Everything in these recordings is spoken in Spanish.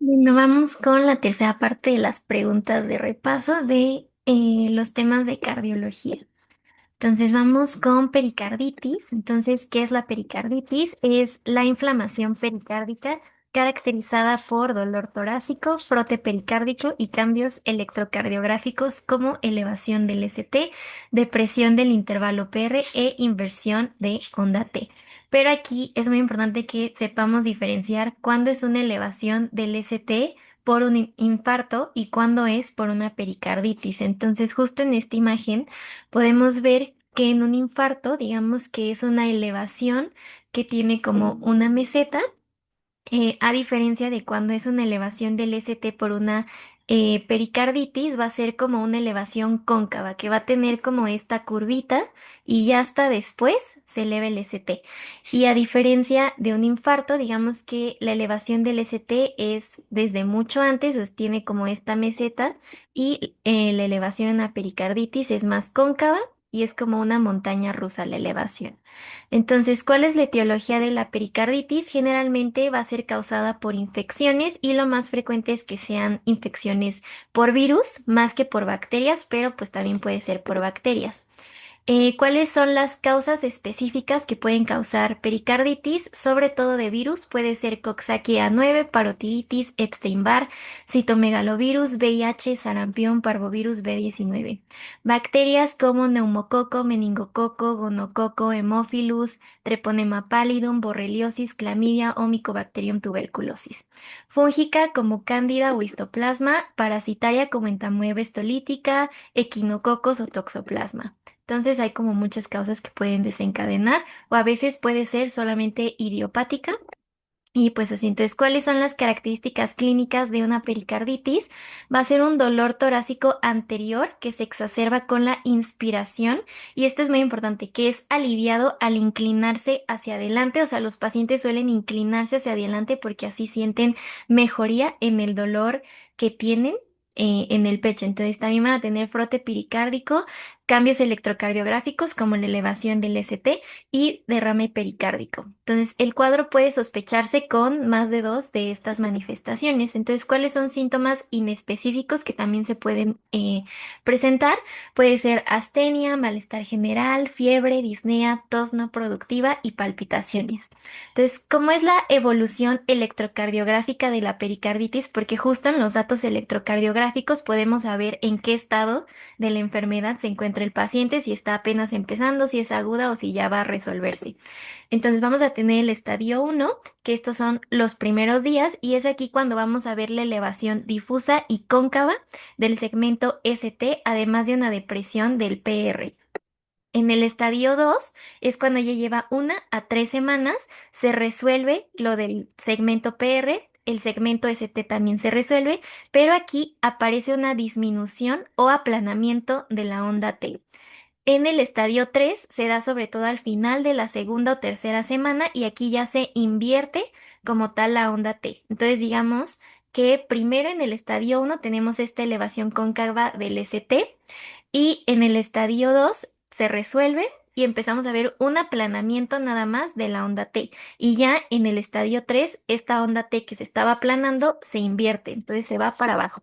Bueno, vamos con la tercera parte de las preguntas de repaso de los temas de cardiología. Entonces vamos con pericarditis. Entonces, ¿qué es la pericarditis? Es la inflamación pericárdica caracterizada por dolor torácico, frote pericárdico y cambios electrocardiográficos como elevación del ST, depresión del intervalo PR e inversión de onda T. Pero aquí es muy importante que sepamos diferenciar cuándo es una elevación del ST por un infarto y cuándo es por una pericarditis. Entonces, justo en esta imagen podemos ver que en un infarto, digamos que es una elevación que tiene como una meseta, a diferencia de cuando es una elevación del ST por una pericarditis, va a ser como una elevación cóncava, que va a tener como esta curvita y ya hasta después se eleva el ST. Y a diferencia de un infarto, digamos que la elevación del ST es desde mucho antes, tiene como esta meseta y la elevación en la pericarditis es más cóncava y es como una montaña rusa la elevación. Entonces, ¿cuál es la etiología de la pericarditis? Generalmente va a ser causada por infecciones y lo más frecuente es que sean infecciones por virus más que por bacterias, pero pues también puede ser por bacterias. ¿Cuáles son las causas específicas que pueden causar pericarditis? Sobre todo de virus, puede ser Coxsackie-A9, parotiditis, Epstein-Barr, citomegalovirus, VIH, sarampión, parvovirus B19. Bacterias como neumococo, meningococo, gonococo, hemophilus, treponema pallidum, borreliosis, clamidia o mycobacterium tuberculosis. Fúngica como cándida o histoplasma, parasitaria como entamoeba estolítica, equinococos o toxoplasma. Entonces hay como muchas causas que pueden desencadenar o a veces puede ser solamente idiopática. Y pues así, entonces, ¿cuáles son las características clínicas de una pericarditis? Va a ser un dolor torácico anterior que se exacerba con la inspiración y esto es muy importante, que es aliviado al inclinarse hacia adelante, o sea, los pacientes suelen inclinarse hacia adelante porque así sienten mejoría en el dolor que tienen. En el pecho. Entonces también van a tener frote pericárdico, cambios electrocardiográficos como la elevación del ST y derrame pericárdico. Entonces, el cuadro puede sospecharse con más de dos de estas manifestaciones. Entonces, ¿cuáles son síntomas inespecíficos que también se pueden presentar? Puede ser astenia, malestar general, fiebre, disnea, tos no productiva y palpitaciones. Entonces, ¿cómo es la evolución electrocardiográfica de la pericarditis? Porque justo en los datos electrocardiográficos podemos saber en qué estado de la enfermedad se encuentra el paciente, si está apenas empezando, si es aguda o si ya va a resolverse. Entonces vamos a tener el estadio uno, que estos son los primeros días, y es aquí cuando vamos a ver la elevación difusa y cóncava del segmento ST, además de una depresión del PR. En el estadio 2 es cuando ya lleva 1 a 3 semanas, se resuelve lo del segmento PR, el segmento ST también se resuelve, pero aquí aparece una disminución o aplanamiento de la onda T. En el estadio 3 se da sobre todo al final de la segunda o tercera semana y aquí ya se invierte como tal la onda T. Entonces digamos que primero en el estadio 1 tenemos esta elevación cóncava del ST y en el estadio 2 se resuelve y empezamos a ver un aplanamiento nada más de la onda T. Y ya en el estadio 3 esta onda T que se estaba aplanando se invierte, entonces se va para abajo.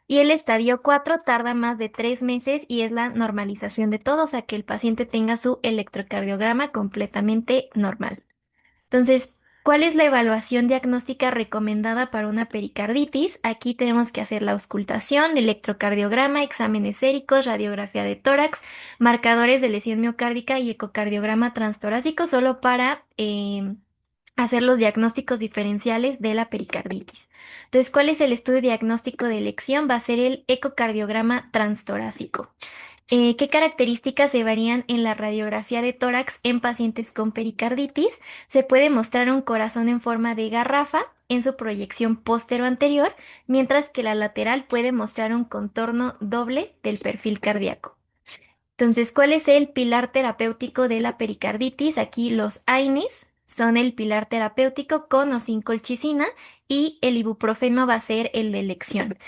Y el estadio 4 tarda más de 3 meses y es la normalización de todo, o sea que el paciente tenga su electrocardiograma completamente normal. Entonces, ¿cuál es la evaluación diagnóstica recomendada para una pericarditis? Aquí tenemos que hacer la auscultación, electrocardiograma, exámenes séricos, radiografía de tórax, marcadores de lesión miocárdica y ecocardiograma transtorácico, solo para hacer los diagnósticos diferenciales de la pericarditis. Entonces, ¿cuál es el estudio diagnóstico de elección? Va a ser el ecocardiograma transtorácico. ¿Qué características se varían en la radiografía de tórax en pacientes con pericarditis? Se puede mostrar un corazón en forma de garrafa en su proyección póstero-anterior, mientras que la lateral puede mostrar un contorno doble del perfil cardíaco. Entonces, ¿cuál es el pilar terapéutico de la pericarditis? Aquí los AINES son el pilar terapéutico con o sin colchicina y el ibuprofeno va a ser el de elección.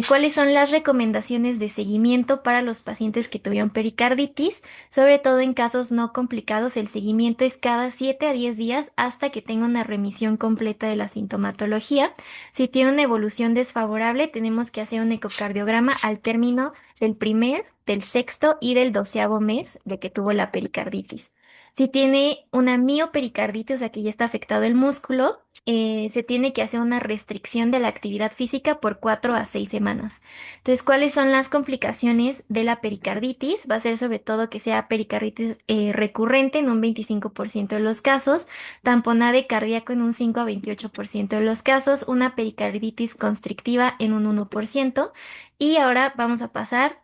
¿Cuáles son las recomendaciones de seguimiento para los pacientes que tuvieron pericarditis? Sobre todo en casos no complicados, el seguimiento es cada 7 a 10 días hasta que tenga una remisión completa de la sintomatología. Si tiene una evolución desfavorable, tenemos que hacer un ecocardiograma al término del primer, del sexto y del 12º mes de que tuvo la pericarditis. Si tiene una miopericarditis, o sea que ya está afectado el músculo, se tiene que hacer una restricción de la actividad física por 4 a 6 semanas. Entonces, ¿cuáles son las complicaciones de la pericarditis? Va a ser sobre todo que sea pericarditis recurrente en un 25% de los casos, tamponade cardíaco en un 5 a 28% de los casos, una pericarditis constrictiva en un 1%. Y ahora vamos a pasar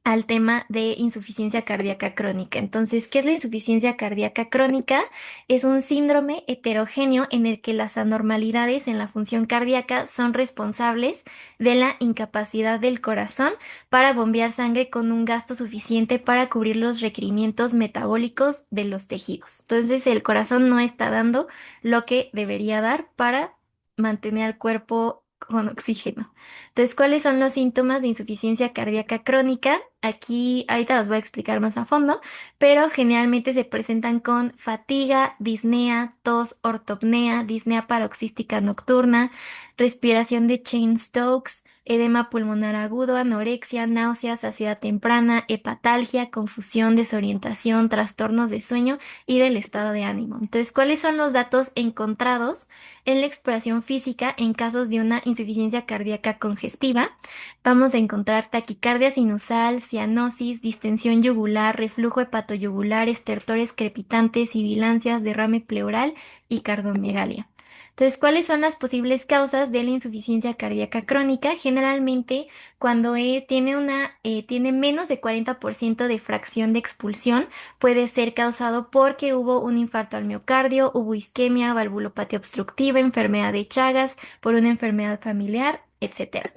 al tema de insuficiencia cardíaca crónica. Entonces, ¿qué es la insuficiencia cardíaca crónica? Es un síndrome heterogéneo en el que las anormalidades en la función cardíaca son responsables de la incapacidad del corazón para bombear sangre con un gasto suficiente para cubrir los requerimientos metabólicos de los tejidos. Entonces, el corazón no está dando lo que debería dar para mantener al cuerpo con oxígeno. Entonces, ¿cuáles son los síntomas de insuficiencia cardíaca crónica? Aquí, ahorita los voy a explicar más a fondo, pero generalmente se presentan con fatiga, disnea, tos, ortopnea, disnea paroxística nocturna, respiración de Cheyne-Stokes, edema pulmonar agudo, anorexia, náuseas, saciedad temprana, hepatalgia, confusión, desorientación, trastornos de sueño y del estado de ánimo. Entonces, ¿cuáles son los datos encontrados en la exploración física en casos de una insuficiencia cardíaca congestiva? Vamos a encontrar taquicardia sinusal, cianosis, distensión yugular, reflujo hepatoyugular, estertores crepitantes, sibilancias, derrame pleural y cardiomegalia. Entonces, ¿cuáles son las posibles causas de la insuficiencia cardíaca crónica? Generalmente, cuando tiene menos de 40% de fracción de expulsión, puede ser causado porque hubo un infarto al miocardio, hubo isquemia, valvulopatía obstructiva, enfermedad de Chagas, por una enfermedad familiar, etcétera.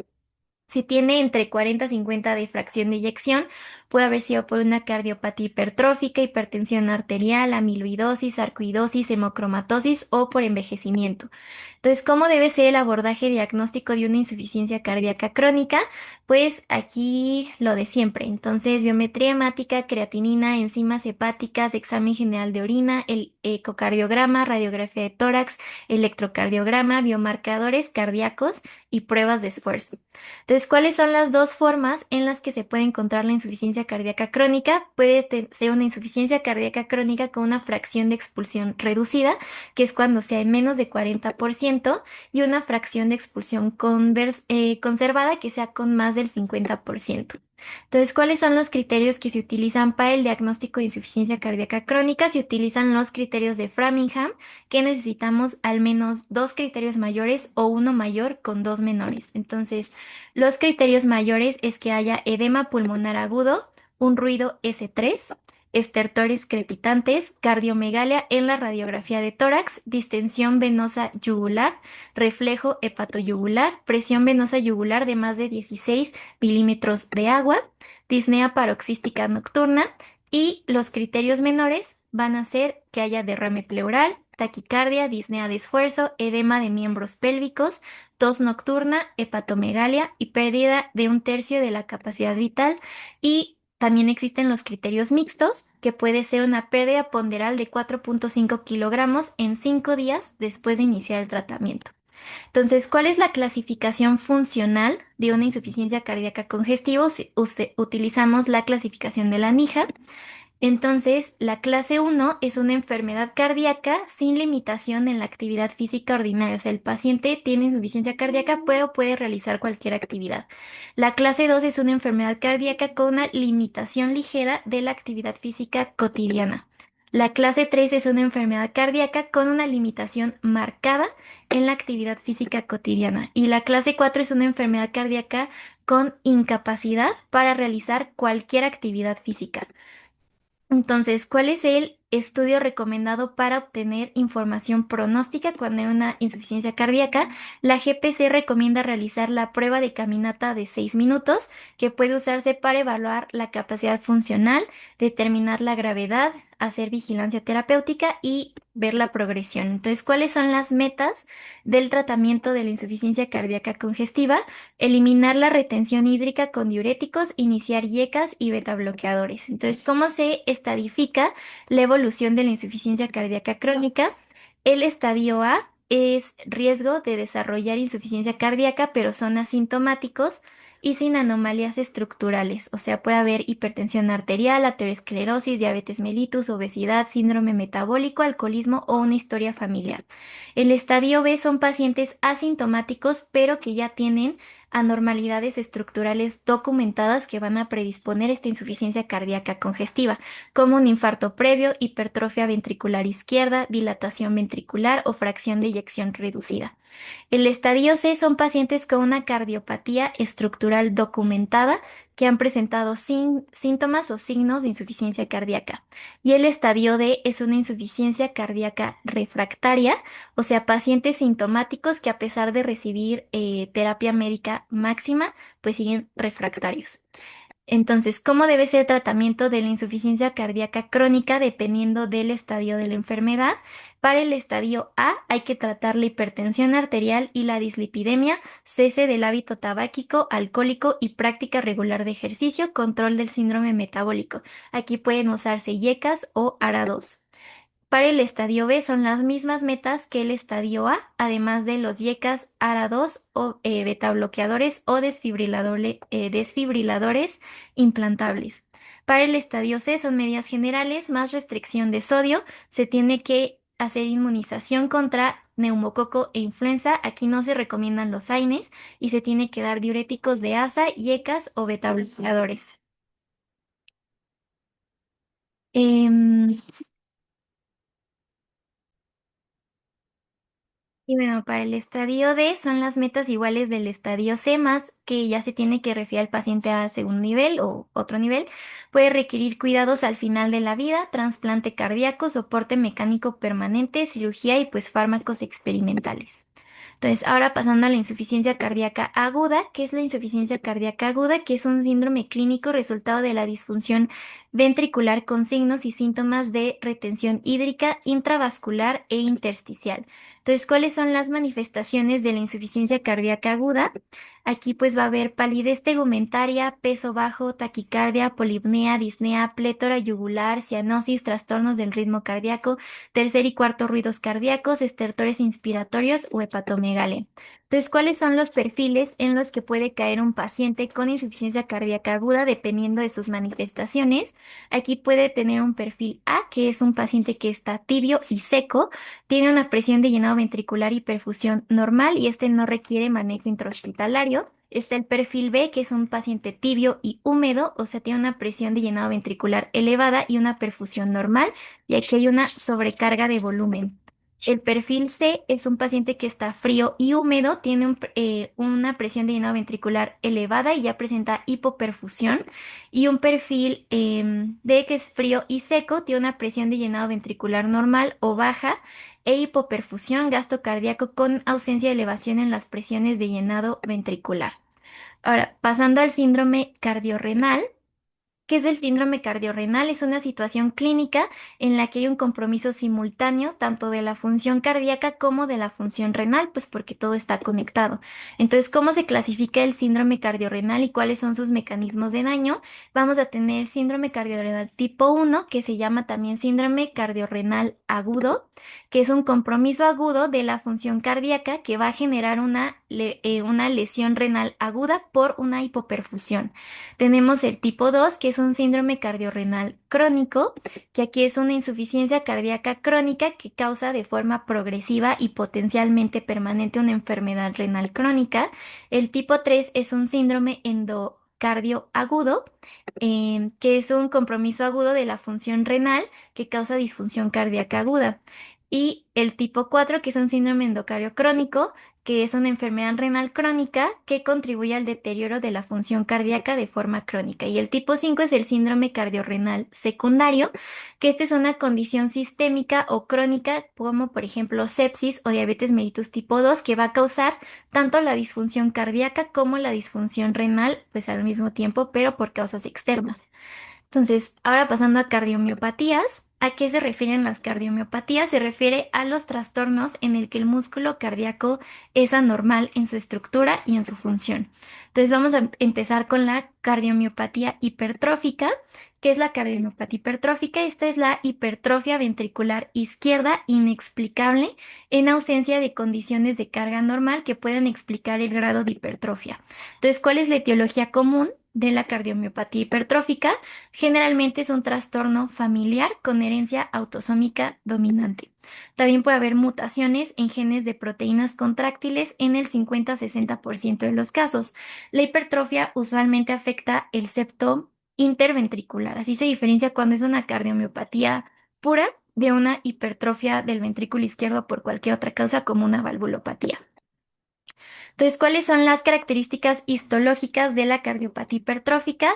Si tiene entre 40 y 50 de fracción de eyección, puede haber sido por una cardiopatía hipertrófica, hipertensión arterial, amiloidosis, sarcoidosis, hemocromatosis o por envejecimiento. Entonces, ¿cómo debe ser el abordaje diagnóstico de una insuficiencia cardíaca crónica? Pues aquí lo de siempre. Entonces, biometría hemática, creatinina, enzimas hepáticas, examen general de orina, el ecocardiograma, radiografía de tórax, electrocardiograma, biomarcadores cardíacos y pruebas de esfuerzo. Entonces, ¿cuáles son las dos formas en las que se puede encontrar la insuficiencia cardíaca crónica? Puede ser una insuficiencia cardíaca crónica con una fracción de expulsión reducida, que es cuando sea en menos de 40%, y una fracción de expulsión conservada, que sea con más del 50%. Entonces, ¿cuáles son los criterios que se utilizan para el diagnóstico de insuficiencia cardíaca crónica? Se utilizan los criterios de Framingham, que necesitamos al menos dos criterios mayores o uno mayor con dos menores. Entonces, los criterios mayores es que haya edema pulmonar agudo, un ruido S3, estertores crepitantes, cardiomegalia en la radiografía de tórax, distensión venosa yugular, reflejo hepatoyugular, presión venosa yugular de más de 16 milímetros de agua, disnea paroxística nocturna, y los criterios menores van a ser que haya derrame pleural, taquicardia, disnea de esfuerzo, edema de miembros pélvicos, tos nocturna, hepatomegalia y pérdida de un tercio de la capacidad vital. Y también existen los criterios mixtos, que puede ser una pérdida ponderal de 4.5 kilogramos en 5 días después de iniciar el tratamiento. Entonces, ¿cuál es la clasificación funcional de una insuficiencia cardíaca congestiva? Utilizamos la clasificación de la NIJA. Entonces, la clase 1 es una enfermedad cardíaca sin limitación en la actividad física ordinaria. O sea, el paciente tiene insuficiencia cardíaca, puede realizar cualquier actividad. La clase 2 es una enfermedad cardíaca con una limitación ligera de la actividad física cotidiana. La clase 3 es una enfermedad cardíaca con una limitación marcada en la actividad física cotidiana. Y la clase 4 es una enfermedad cardíaca con incapacidad para realizar cualquier actividad física. Entonces, ¿cuál es el estudio recomendado para obtener información pronóstica cuando hay una insuficiencia cardíaca? La GPC recomienda realizar la prueba de caminata de 6 minutos, que puede usarse para evaluar la capacidad funcional, determinar la gravedad, hacer vigilancia terapéutica y ver la progresión. Entonces, ¿cuáles son las metas del tratamiento de la insuficiencia cardíaca congestiva? Eliminar la retención hídrica con diuréticos, iniciar IECAS y betabloqueadores. Entonces, ¿cómo se estadifica la evolución de la insuficiencia cardíaca crónica? El estadio A es riesgo de desarrollar insuficiencia cardíaca, pero son asintomáticos y sin anomalías estructurales. O sea, puede haber hipertensión arterial, aterosclerosis, diabetes mellitus, obesidad, síndrome metabólico, alcoholismo o una historia familiar. El estadio B son pacientes asintomáticos, pero que ya tienen anormalidades estructurales documentadas que van a predisponer esta insuficiencia cardíaca congestiva, como un infarto previo, hipertrofia ventricular izquierda, dilatación ventricular o fracción de eyección reducida. El estadio C son pacientes con una cardiopatía estructural documentada que han presentado síntomas o signos de insuficiencia cardíaca. Y el estadio D es una insuficiencia cardíaca refractaria, o sea, pacientes sintomáticos que a pesar de recibir terapia médica máxima, pues siguen refractarios. Entonces, ¿cómo debe ser el tratamiento de la insuficiencia cardíaca crónica dependiendo del estadio de la enfermedad? Para el estadio A hay que tratar la hipertensión arterial y la dislipidemia, cese del hábito tabáquico, alcohólico y práctica regular de ejercicio, control del síndrome metabólico. Aquí pueden usarse IECAS o ARA2. Para el estadio B son las mismas metas que el estadio A, además de los YECAS, ARA2 o beta bloqueadores o desfibriladores implantables. Para el estadio C son medidas generales más restricción de sodio. Se tiene que hacer inmunización contra neumococo e influenza. Aquí no se recomiendan los AINES y se tiene que dar diuréticos de ASA, YECAS o beta bloqueadores. Em, Y bueno, para el estadio D son las metas iguales del estadio C, más que ya se tiene que referir al paciente a segundo nivel o otro nivel. Puede requerir cuidados al final de la vida, trasplante cardíaco, soporte mecánico permanente, cirugía y pues fármacos experimentales. Entonces, ahora pasando a la insuficiencia cardíaca aguda, ¿qué es la insuficiencia cardíaca aguda? Que es un síndrome clínico resultado de la disfunción ventricular con signos y síntomas de retención hídrica intravascular e intersticial. Entonces, ¿cuáles son las manifestaciones de la insuficiencia cardíaca aguda? Aquí pues va a haber palidez tegumentaria, peso bajo, taquicardia, polipnea, disnea, plétora yugular, cianosis, trastornos del ritmo cardíaco, tercer y cuarto ruidos cardíacos, estertores inspiratorios o hepatomegalia. Entonces, ¿cuáles son los perfiles en los que puede caer un paciente con insuficiencia cardíaca aguda dependiendo de sus manifestaciones? Aquí puede tener un perfil A, que es un paciente que está tibio y seco, tiene una presión de llenado ventricular y perfusión normal y este no requiere manejo intrahospitalario. Está el perfil B, que es un paciente tibio y húmedo, o sea, tiene una presión de llenado ventricular elevada y una perfusión normal, y aquí hay una sobrecarga de volumen. El perfil C es un paciente que está frío y húmedo, tiene una presión de llenado ventricular elevada y ya presenta hipoperfusión. Y un perfil D que es frío y seco, tiene una presión de llenado ventricular normal o baja e hipoperfusión, gasto cardíaco con ausencia de elevación en las presiones de llenado ventricular. Ahora, pasando al síndrome cardiorrenal. ¿Qué es el síndrome cardiorrenal? Es una situación clínica en la que hay un compromiso simultáneo tanto de la función cardíaca como de la función renal, pues porque todo está conectado. Entonces, ¿cómo se clasifica el síndrome cardiorrenal y cuáles son sus mecanismos de daño? Vamos a tener síndrome cardiorrenal tipo 1, que se llama también síndrome cardiorrenal agudo, que es un compromiso agudo de la función cardíaca que va a generar una lesión renal aguda por una hipoperfusión. Tenemos el tipo 2, que es un síndrome cardiorrenal crónico, que aquí es una insuficiencia cardíaca crónica que causa de forma progresiva y potencialmente permanente una enfermedad renal crónica. El tipo 3 es un síndrome endocardio agudo, que es un compromiso agudo de la función renal que causa disfunción cardíaca aguda. Y el tipo 4, que es un síndrome endocardio crónico, que es una enfermedad renal crónica que contribuye al deterioro de la función cardíaca de forma crónica. Y el tipo 5 es el síndrome cardiorrenal secundario, que esta es una condición sistémica o crónica, como por ejemplo sepsis o diabetes mellitus tipo 2, que va a causar tanto la disfunción cardíaca como la disfunción renal, pues al mismo tiempo, pero por causas externas. Entonces, ahora pasando a cardiomiopatías. ¿A qué se refieren las cardiomiopatías? Se refiere a los trastornos en el que el músculo cardíaco es anormal en su estructura y en su función. Entonces vamos a empezar con la cardiomiopatía hipertrófica. ¿Qué es la cardiomiopatía hipertrófica? Esta es la hipertrofia ventricular izquierda inexplicable en ausencia de condiciones de carga normal que puedan explicar el grado de hipertrofia. Entonces, ¿cuál es la etiología común de la cardiomiopatía hipertrófica? Generalmente es un trastorno familiar con herencia autosómica dominante. También puede haber mutaciones en genes de proteínas contráctiles en el 50-60% de los casos. La hipertrofia usualmente afecta el septo interventricular. Así se diferencia cuando es una cardiomiopatía pura de una hipertrofia del ventrículo izquierdo por cualquier otra causa como una valvulopatía. Entonces, ¿cuáles son las características histológicas de la cardiopatía hipertrófica?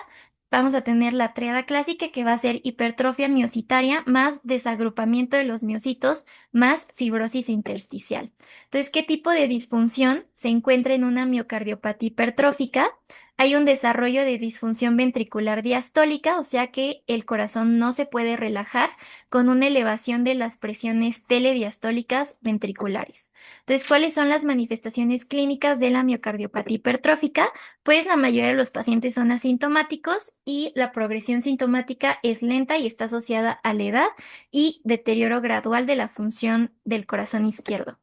Vamos a tener la tríada clásica que va a ser hipertrofia miocitaria más desagrupamiento de los miocitos más fibrosis intersticial. Entonces, ¿qué tipo de disfunción se encuentra en una miocardiopatía hipertrófica? Hay un desarrollo de disfunción ventricular diastólica, o sea que el corazón no se puede relajar con una elevación de las presiones telediastólicas ventriculares. Entonces, ¿cuáles son las manifestaciones clínicas de la miocardiopatía hipertrófica? Pues la mayoría de los pacientes son asintomáticos y la progresión sintomática es lenta y está asociada a la edad y deterioro gradual de la función del corazón izquierdo.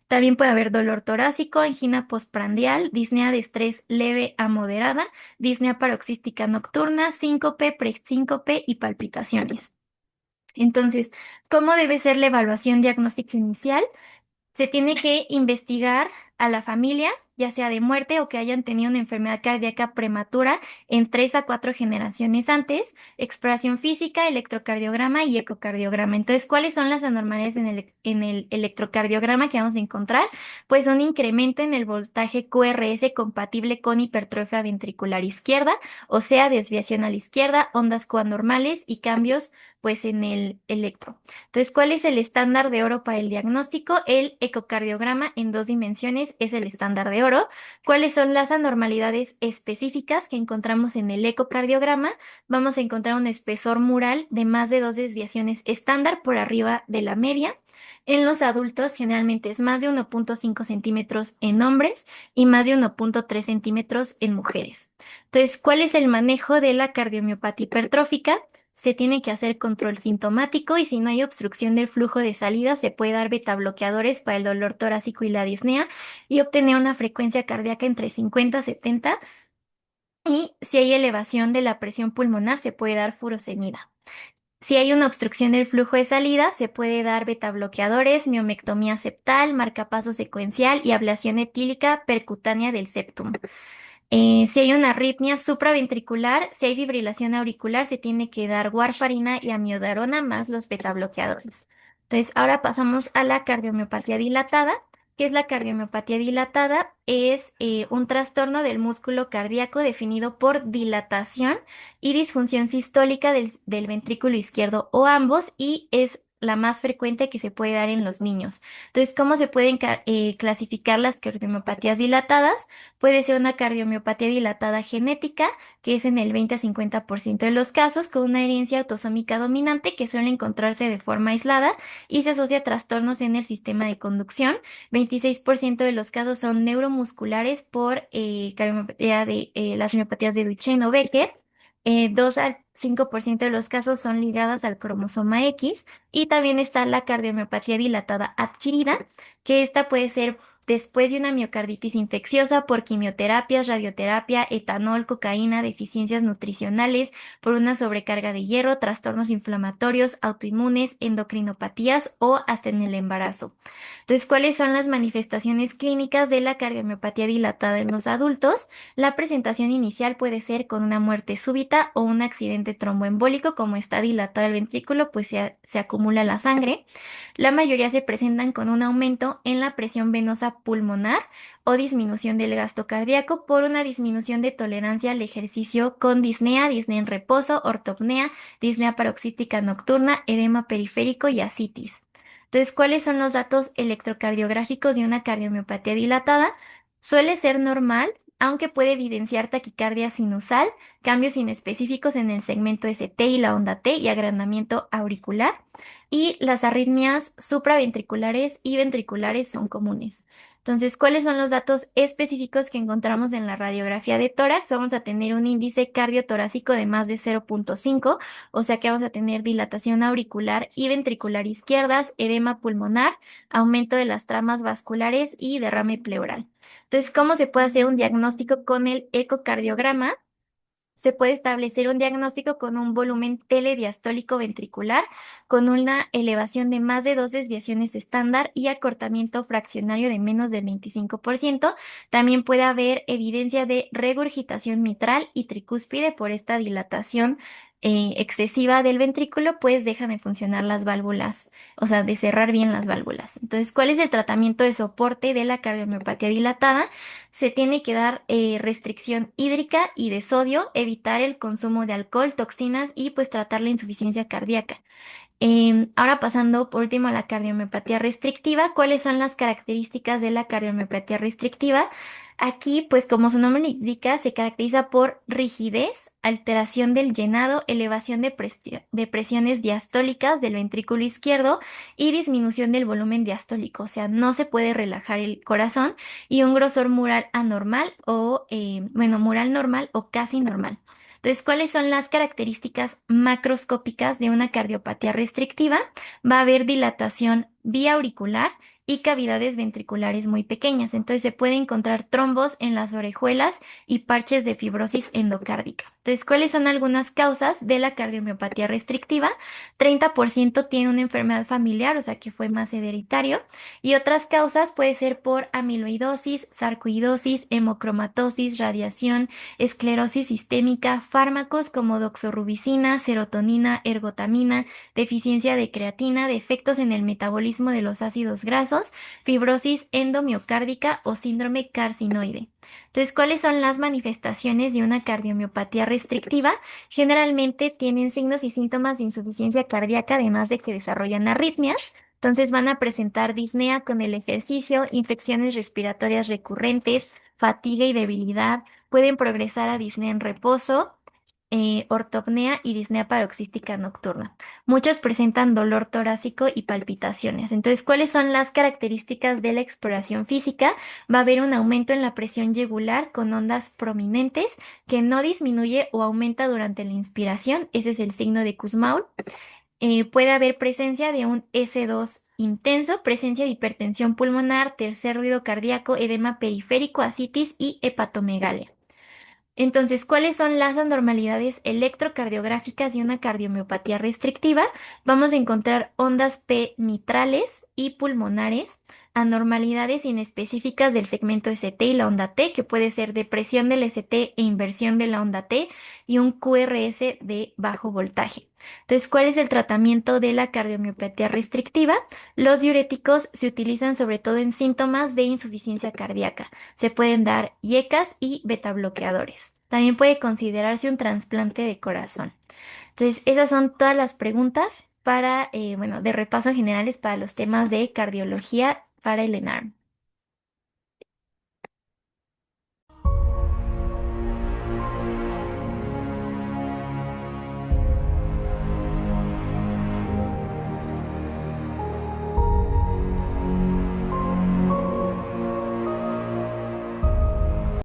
También puede haber dolor torácico, angina postprandial, disnea de estrés leve a moderada, disnea paroxística nocturna, síncope, presíncope y palpitaciones. Entonces, ¿cómo debe ser la evaluación diagnóstica inicial? Se tiene que investigar a la familia, ya sea de muerte o que hayan tenido una enfermedad cardíaca prematura en 3 a 4 generaciones antes, exploración física, electrocardiograma y ecocardiograma. Entonces, ¿cuáles son las anormalidades en el electrocardiograma que vamos a encontrar? Pues un incremento en el voltaje QRS compatible con hipertrofia ventricular izquierda, o sea, desviación a la izquierda, ondas coanormales y cambios pues en el electro. Entonces, ¿cuál es el estándar de oro para el diagnóstico? El ecocardiograma en 2 dimensiones es el estándar de oro. ¿Cuáles son las anormalidades específicas que encontramos en el ecocardiograma? Vamos a encontrar un espesor mural de más de 2 desviaciones estándar por arriba de la media. En los adultos generalmente es más de 1,5 centímetros en hombres y más de 1,3 centímetros en mujeres. Entonces, ¿cuál es el manejo de la cardiomiopatía hipertrófica? Se tiene que hacer control sintomático y si no hay obstrucción del flujo de salida, se puede dar betabloqueadores para el dolor torácico y la disnea y obtener una frecuencia cardíaca entre 50 y 70. Y si hay elevación de la presión pulmonar, se puede dar furosemida. Si hay una obstrucción del flujo de salida, se puede dar betabloqueadores, miomectomía septal, marcapaso secuencial y ablación etílica percutánea del septum. Si hay una arritmia supraventricular, si hay fibrilación auricular, se tiene que dar warfarina y amiodarona más los betabloqueadores. Entonces, ahora pasamos a la cardiomiopatía dilatada. ¿Qué es la cardiomiopatía dilatada? Es un trastorno del músculo cardíaco definido por dilatación y disfunción sistólica del ventrículo izquierdo o ambos y es la más frecuente que se puede dar en los niños. Entonces, ¿cómo se pueden clasificar las cardiomiopatías dilatadas? Puede ser una cardiomiopatía dilatada genética, que es en el 20 a 50% de los casos, con una herencia autosómica dominante que suele encontrarse de forma aislada y se asocia a trastornos en el sistema de conducción. 26% de los casos son neuromusculares por cardiomiopatía de las miopatías de Duchenne o Becker. 2 al 5% de los casos son ligadas al cromosoma X y también está la cardiomiopatía dilatada adquirida, que esta puede ser después de una miocarditis infecciosa por quimioterapias, radioterapia, etanol, cocaína, deficiencias nutricionales, por una sobrecarga de hierro, trastornos inflamatorios, autoinmunes, endocrinopatías o hasta en el embarazo. Entonces, ¿cuáles son las manifestaciones clínicas de la cardiomiopatía dilatada en los adultos? La presentación inicial puede ser con una muerte súbita o un accidente tromboembólico, como está dilatado el ventrículo, pues se acumula la sangre. La mayoría se presentan con un aumento en la presión venosa pulmonar o disminución del gasto cardíaco por una disminución de tolerancia al ejercicio con disnea, disnea en reposo, ortopnea, disnea paroxística nocturna, edema periférico y ascitis. Entonces, ¿cuáles son los datos electrocardiográficos de una cardiomiopatía dilatada? Suele ser normal aunque puede evidenciar taquicardia sinusal, cambios inespecíficos en el segmento ST y la onda T y agrandamiento auricular. Y las arritmias supraventriculares y ventriculares son comunes. Entonces, ¿cuáles son los datos específicos que encontramos en la radiografía de tórax? Vamos a tener un índice cardiotorácico de más de 0.5, o sea que vamos a tener dilatación auricular y ventricular izquierdas, edema pulmonar, aumento de las tramas vasculares y derrame pleural. Entonces, ¿cómo se puede hacer un diagnóstico con el ecocardiograma? Se puede establecer un diagnóstico con un volumen telediastólico ventricular, con una elevación de más de 2 desviaciones estándar y acortamiento fraccionario de menos del 25%. También puede haber evidencia de regurgitación mitral y tricúspide por esta dilatación excesiva del ventrículo, pues dejan de funcionar las válvulas, o sea, de cerrar bien las válvulas. Entonces, ¿cuál es el tratamiento de soporte de la cardiomiopatía dilatada? Se tiene que dar restricción hídrica y de sodio, evitar el consumo de alcohol, toxinas y pues tratar la insuficiencia cardíaca. Ahora pasando por último a la cardiomiopatía restrictiva, ¿cuáles son las características de la cardiomiopatía restrictiva? Aquí, pues como su nombre indica, se caracteriza por rigidez, alteración del llenado, elevación de presiones diastólicas del ventrículo izquierdo y disminución del volumen diastólico, o sea, no se puede relajar el corazón y un grosor mural anormal o, bueno, mural normal o casi normal. Entonces, ¿cuáles son las características macroscópicas de una cardiopatía restrictiva? Va a haber dilatación vía auricular y cavidades ventriculares muy pequeñas. Entonces, se puede encontrar trombos en las orejuelas y parches de fibrosis endocárdica. Entonces, ¿cuáles son algunas causas de la cardiomiopatía restrictiva? 30% tiene una enfermedad familiar, o sea que fue más hereditario. Y otras causas puede ser por amiloidosis, sarcoidosis, hemocromatosis, radiación, esclerosis sistémica, fármacos como doxorubicina, serotonina, ergotamina, deficiencia de creatina, defectos en el metabolismo de los ácidos grasos, fibrosis endomiocárdica o síndrome carcinoide. Entonces, ¿cuáles son las manifestaciones de una cardiomiopatía restrictiva? Generalmente tienen signos y síntomas de insuficiencia cardíaca, además de que desarrollan arritmias. Entonces van a presentar disnea con el ejercicio, infecciones respiratorias recurrentes, fatiga y debilidad. Pueden progresar a disnea en reposo, ortopnea y disnea paroxística nocturna. Muchos presentan dolor torácico y palpitaciones. Entonces, ¿cuáles son las características de la exploración física? Va a haber un aumento en la presión yugular con ondas prominentes que no disminuye o aumenta durante la inspiración. Ese es el signo de Kussmaul. Puede haber presencia de un S2 intenso, presencia de hipertensión pulmonar, tercer ruido cardíaco, edema periférico, ascitis y hepatomegalia. Entonces, ¿cuáles son las anormalidades electrocardiográficas de una cardiomiopatía restrictiva? Vamos a encontrar ondas P mitrales y pulmonares, anormalidades inespecíficas del segmento ST y la onda T, que puede ser depresión del ST e inversión de la onda T, y un QRS de bajo voltaje. Entonces, ¿cuál es el tratamiento de la cardiomiopatía restrictiva? Los diuréticos se utilizan sobre todo en síntomas de insuficiencia cardíaca. Se pueden dar IECAS y betabloqueadores. También puede considerarse un trasplante de corazón. Entonces, esas son todas las preguntas para, bueno, de repaso generales para los temas de cardiología para el ENARM.